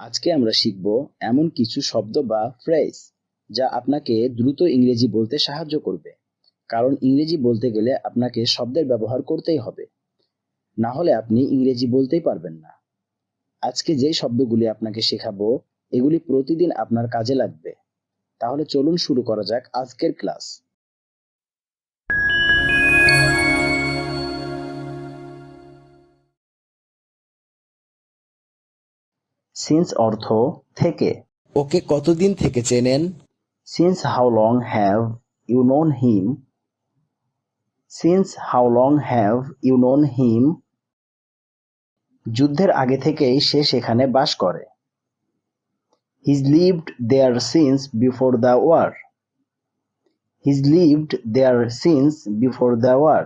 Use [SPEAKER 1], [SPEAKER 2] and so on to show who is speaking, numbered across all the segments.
[SPEAKER 1] আজকে আমরা শিখব এমন কিছু শব্দ বা ফ্রেজ যা আপনাকে দ্রুত ইংরেজি বলতে সাহায্য করবে। কারণ ইংরেজি বলতে গেলে আপনাকে শব্দের ব্যবহার করতেই হবে, না হলে আপনি ইংরেজি বলতেই পারবেন না। আজকে যে শব্দগুলি আপনাকে শেখাবো এগুলি প্রতিদিন আপনার কাজে লাগবে। তাহলে চলুন শুরু করা যাক আজকের ক্লাস। সিন্স অর্থ থেকে।
[SPEAKER 2] ওকে কতদিন থেকে চেনেন?
[SPEAKER 1] Since how long have you known him? Since how long have you known him? যুদ্ধের আগে থেকেই সে সেখানে বাস করে। He's lived there since before the war. He's lived there since before the war.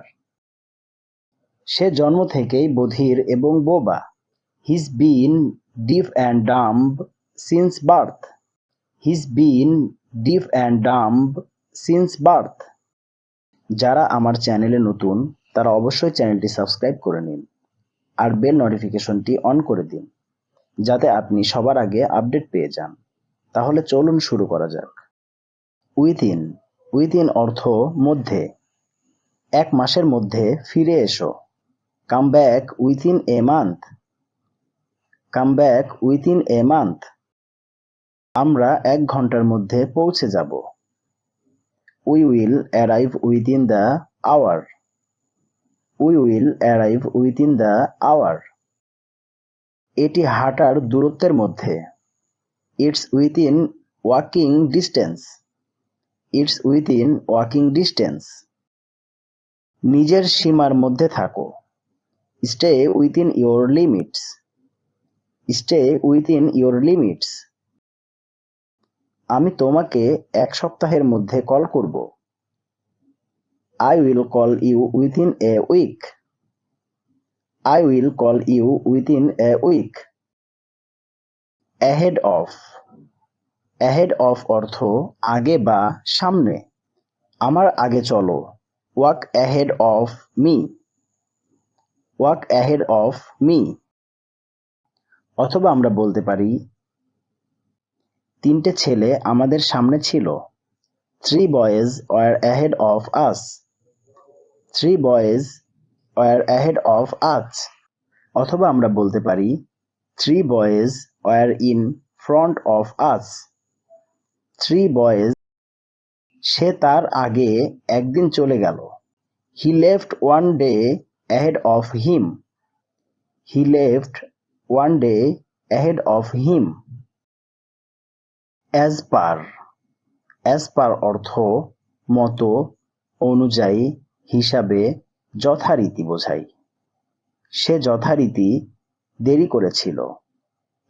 [SPEAKER 1] সে জন্ম থেকেই বধির এবং বোবা। He's been deaf and dumb since birth. He's been deaf and dumb since birth. যারা আমার চ্যানেলে নতুন তারা অবশ্যই চ্যানেলটি সাবস্ক্রাইব করে নিন আর বেল নোটিফিকেশনটি অন করে দিন, যাতে আপনি সবার আগে আপডেট পেয়ে যান। তাহলে চলুন শুরু করা যাক। উইথিন। উইথিন অর্থ মধ্যে। এক মাসের মধ্যে ফিরে এসো। Come back within a month. Come back within a month. আমরা 1 ঘন্টার মধ্যে পৌঁছে যাব। We will arrive within the hour. We will arrive within the hour. এটি হাঁটার দূরত্বের মধ্যে। It's within walking distance. It's within walking distance. নিজের সীমার মধ্যে থাকো। Stay within your limits. Stay within your limits. আমি তোমাকে 1 সপ্তাহের মধ্যে কল করব। I will call you within a week. I will call you within a week. Ahead of. Ahead of অর্থ আগে বা সামনে। আমার আগে চলো। Walk ahead of me. Walk ahead of me. অথবা আমরা বলতে পারি 3টে ছেলে আমাদের সামনে ছিল। 3 boys were ahead of us. 3 boys were ahead of us. অথবা আমরা বলতে পারি 3 boys were in front of us. 3 boys। সে তার আগে একদিন চলে গেল। He left one day ahead of him. He left one day ahead of him. As per. As per অর্থ মতো, অনুযায়ী, হিসাবে, যথারীতি বোঝায়। সে যথারীতি দেরি করেছিল।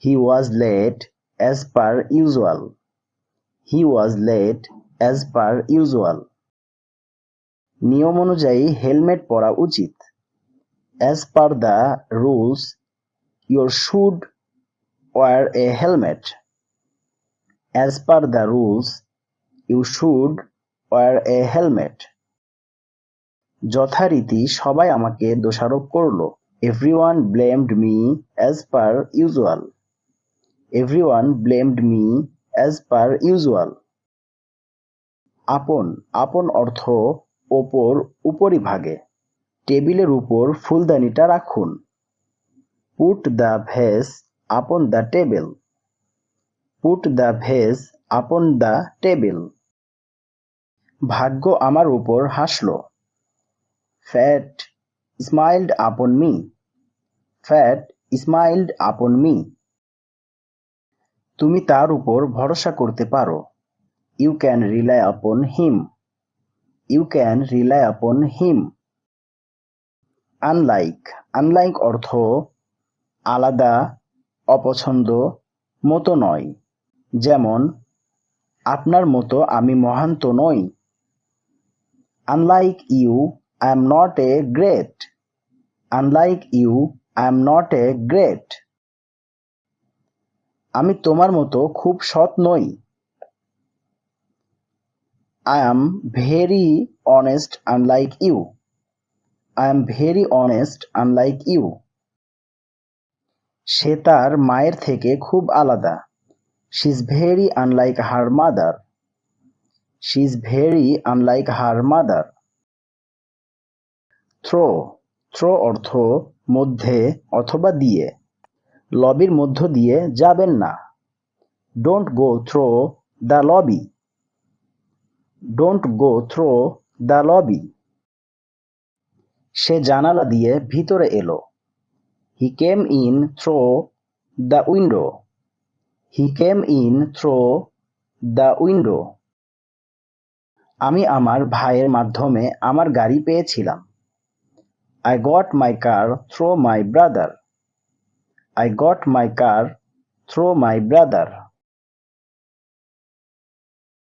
[SPEAKER 1] He was late as per usual. He was late as per usual. নিয়ম অনুযায়ী হেলমেট পরা উচিত। As per the rules, you should wear a helmet. As per the rules, you should wear a helmet. যথারীতি সবাই আমাকে দোষারোপ করলো। Everyone blamed me as per usual. Everyone blamed me as per usual. আপন। আপন অর্থ ওপর, উপরিভাগে। টেবিলের উপর ফুলদানিটা রাখুন। Put the vase upon the table. Put the vase upon the table. ভাগ্য আমার উপর হাসলো। Fate smiled upon me. Fate smiled upon me. তুমি তার উপর ভরসা করতে পারো। You can rely upon him. You can rely upon him. Unlike. Unlike অর্থ আলাদা, অপছন্দ, মতো নয়। যেমন আপনার মতো আমি মহান তো নই। Unlike you, I am not a great. Unlike you, I am not a great. আমি তোমার মতো খুব সৎ নই। I am very honest unlike you. I am very honest unlike you. সে তার মায়ের থেকে খুব আলাদা। She is very unlike her mother. She is very unlike her mother. Through through অর্থ মধ্যে অথবা দিয়ে। লবির মধ্য দিয়ে যাবেন না। Don't go through the lobby. Don't go through the lobby. সে জানালা দিয়ে ভিতরে এলো। He came in through the window. He came in through the window. আমি আমার ভাইয়ের মাধ্যমে আমার গাড়ি পেয়েছিলাম। I got my car through my brother. I got my car through my brother.